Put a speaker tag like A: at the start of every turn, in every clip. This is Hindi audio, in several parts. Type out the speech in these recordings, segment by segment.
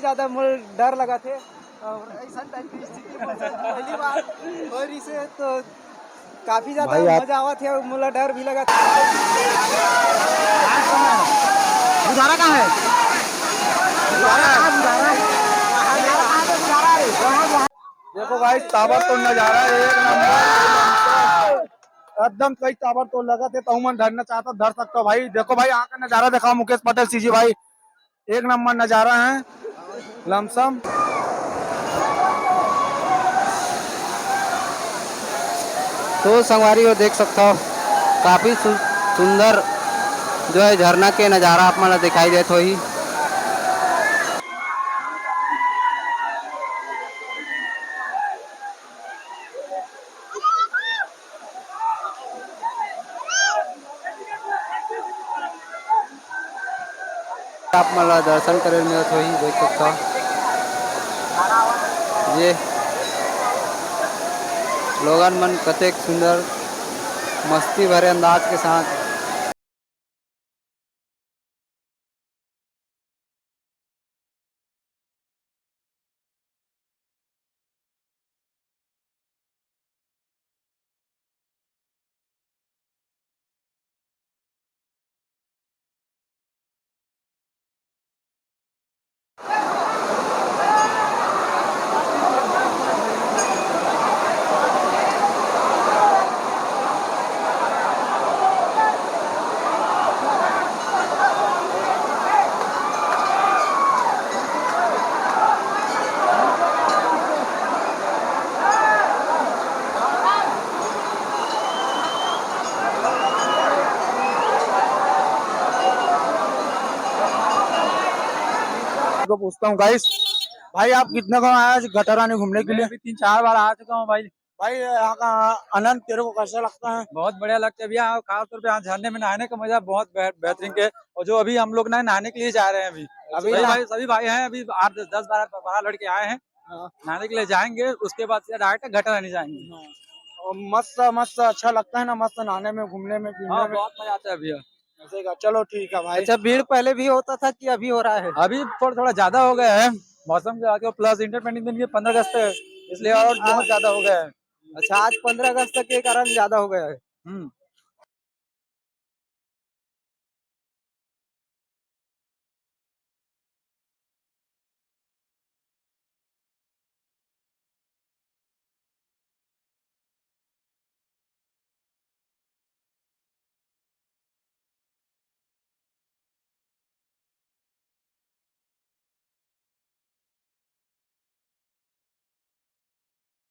A: ज्यादा मुझे डर लगा थे और ऐसा टाइप की स्थिति पहली बार हो रही से तो काफी ज्यादा मजा आवा थे और मुझे डर भी लगा था।
B: बुधारा कहाँ है? देखो भाई ताबड़तोड़ नजारा एक नंबर एकदम कई ताबड़तोड़ लगा थे तो मन धरना चाहता धर सकता भाई। देखो भाई यहाँ का नजारा दिखाओ मुकेश पटेल सीजी भाई, एक नंबर नजारा है लमसम।
C: तो संगवारी देख सकते हो काफी सुंदर जो है झरना के नजारा आप मन दिखाई देत होही। आप मन दर्शन करे मिलत होही, देख सकते हो ये लोगन मन कतेक सुंदर मस्ती भरे अंदाज के साथ
B: तो पूछता हूँ गाइस, भाई आप कितने को आए आज गटरानी घूमने के लिए?
D: अभी 3-4 बार आ चुका हूँ भाई।
B: भाई यहाँ का आनंद तेरे को कैसा लगता है?
D: बहुत बढ़िया लगता है भैया, खासतौर पे यहाँ झरने में नहाने का मजा बहुत बेहतरीन के। और जो अभी हम लोग नहाने के लिए जा रहे हैं अभी सभी भाई हैं, अभी 8-10-12 लड़के आए हैं नहाने के लिए, जाएंगे उसके बाद सीधा डायरेक्ट गटरानी जाएंगे।
B: और मस्त मस्त अच्छा लगता है ना, मस्त नहाने में घूमने में पीने में
D: बहुत मजा आता है भैया।
B: ऐसे का चलो ठीक है भाई।
A: अच्छा भीड़ पहले भी होता था कि अभी हो रहा है?
D: अभी थोड़ा ज्यादा हो गया है मौसम के आगे, प्लस इंडिपेंडेंस डे 15 अगस्त है इसलिए और बहुत ज्यादा हो गया है।
A: अच्छा आज 15 अगस्त के कारण ज्यादा हो गया है।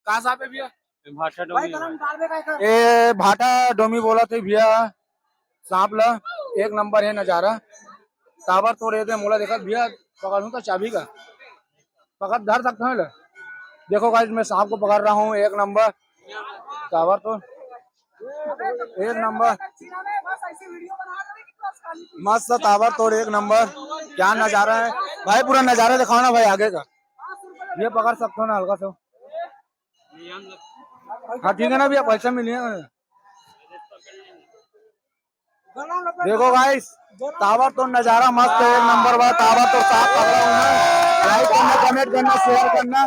B: कहाँ से पे भैया?
D: ये
B: भाटा डोमी बोला थे भैया, सांप ला एक नंबर है नजारा। ताबर तोड़ रहे थे मोला देखा भैया, पकड़ूं तो चाबी का पकड़ धर सकता है। देखो गाइस मैं सांप को पकड़ रहा हूँ, एक नंबर ताबर तोड़ एक नंबर मस्त ताबर तोड़ एक नंबर। क्या नजारा है भाई, पूरा नजारा दिखाओ ना भाई आगे का। ये पकड़ सकते हो ना हल्का सा? हाँ ठीक है ना भैया, पैसा मिलेगा। देखो गाइस ताबर तो नजारा मस्त है, एक नंबर बात। ताबर तो साफ पकड़ा हूँ मैं, लाइक करना, कमेंट करना, शेयर करना।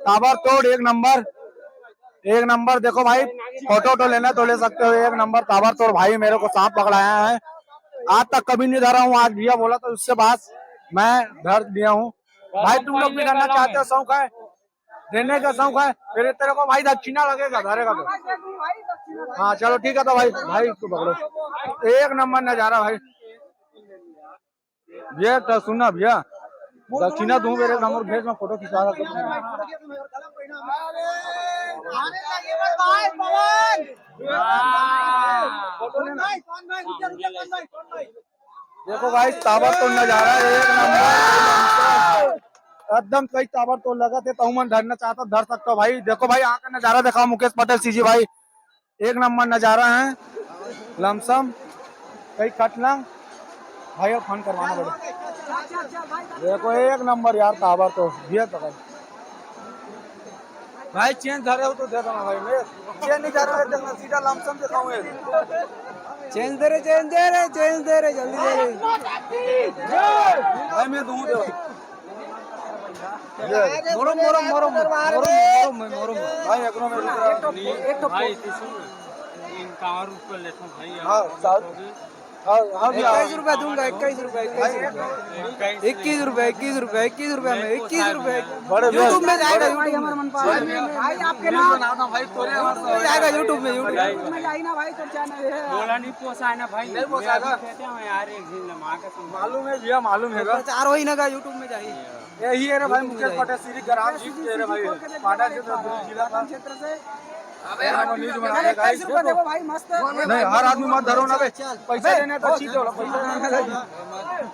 B: ताबर तोड़ एक नंबर। देखो भाई फोटो लेना तो ले सकते हो, एक नंबर ताबर तोड़। भाई मेरे को सांप पकड़ाया है, आज तक कभी नहीं धरा हूँ, आज भैया बोला तो उससे बाद मैं धर दिया हूँ। भाई तुम लोग भी धरना चाहते हो? शौक है देने का, शौक है फिर तेरे को भाई दक्षिणा लगेगा धरेगा तो। हाँ चलो ठीक है तो भाई इसको पकड़ो, एक नंबर नजारा भाई। भैया तो सुनना भैया, दक्षिणा दूं मेरे नंबर भेज, में फोटो खिंचा रहा देखो भाई ताबर तो नजारा एक नंबर एकदम कई ताबर तो लगा थे तो मन धरना चाहता धर सकता भाई। देखो भाई यहाँ का नजारा दिखाओ मुकेश पटेल सीजी भाई, एक नंबर नजारा है लमसम। कई कटना भाई और फन करवाना पड़ेगा। देखो एक नंबर यार ताबर तो भैया पकड़ भाई। चेंज धरे हो तो दे देना भाई, मैं चेंज नहीं धरे देखना, सीधा लमसम दिखाऊंगा।
A: चेंज दे रहे जल्दी दे रहे
B: भाई मैं दूं दे
A: मोरम मोरम मोरम मोरम मोरम
B: भाई एकरो में
A: एक तो
B: हाँ हाँ
A: 21 रुपए दूंगा 21 रुपए 21 रुपए 21 रुपए 21 रुपए में 21 रुपए
B: बड़े
A: यूट्यूब में जाएगा यूट्यूब में भाई आपके नाम जाएगा यूट्यूब में जाएगी ना भाई तो चैनल है
E: बोला नहीं पोसाए ना भाई
B: नहीं पोसाएगा।
E: कहते हैं यार एक दिन माँ का
B: मालूम है भैया मालूम है
A: प्रचार हो ही ना यूट्यूब में जाएगी
B: यही है रे भाई मुकेश पटेल श्री ग्राम जी के रे भाई पाटा क्षेत्र जिला का
A: क्षेत्र से
B: न्यूज बना के गाइस
A: भाई मस्त
B: नहीं हर आदमी मत धरो ना बे पैसा देने तो चीज हो पैसा देने